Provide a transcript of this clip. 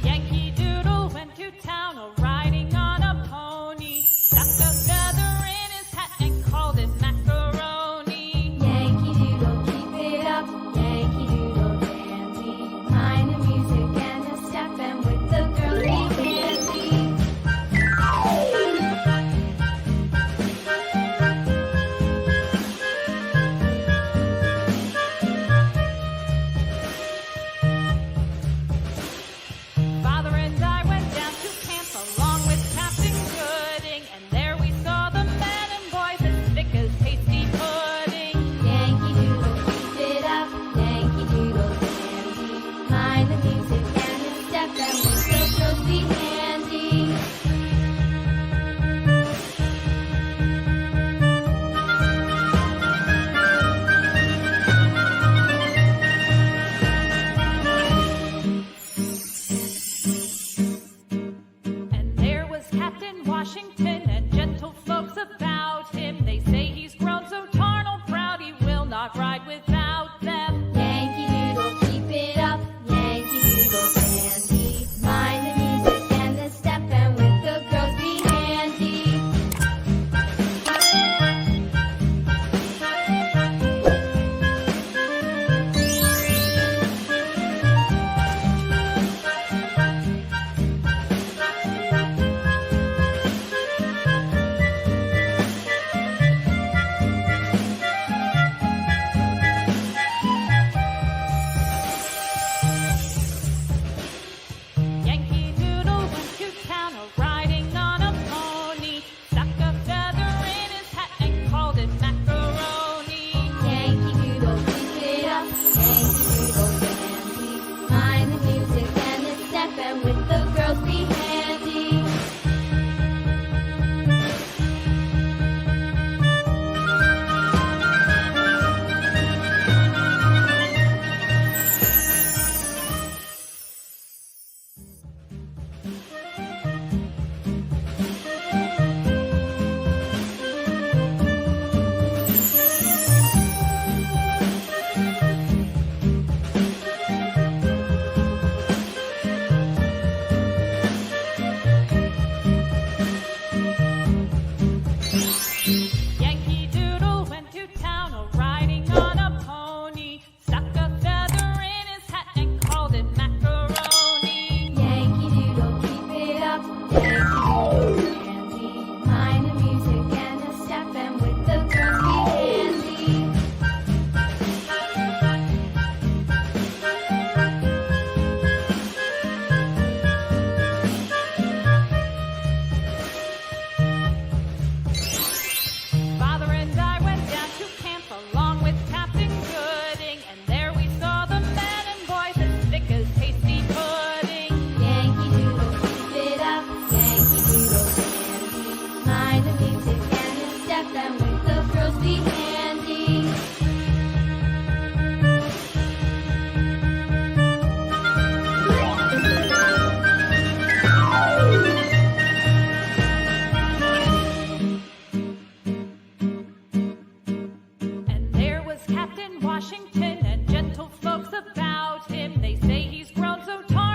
Yankee Doodle went to town riding on a pony, stuck a feather in his hat and called it macaroni. Yankee Doodle, keep it up, Yankee Doodle dandy. Mind the music and the step, and with the girls be handy. Father and I went down to camp along with Captain Gooding, and there we saw the men and boys as thick as hasty pudding. Yankee Doodle, keep it up, Yankee Doodle dandy. Mind the music and the step, and with the girls be handy. And there was Captain Washington and gentle folks about him. They say he's grown so tarnal proud he will not ride without them. Yankee Doodle, keep it up, Yankee Doodle dandy. Mind the music and the step, and with the girls be handy. Yankee Doodle went to town riding on a pony, stuck a feather in his hat and called it macaroni. Yankee Doodle, keep it up, Yankee Doodle dandy. Mind the music and the step, and with the girls be handy. Yankee Doodle went to town riding on a pony, stuck a feather in his hat and called it macaroni. Yankee Doodle, keep it up, Yankee Doodle dandy. Mind the music and the step, and with the girls be handy. Father and I went down to camp along with Captain Gooding, and there we saw the men and boys as thick as hasty pudding. Yankee Doodle, keep it up, Yankee Doodle dandy. Mind the music and the step, and with the girls be handy. And there was Captain Washington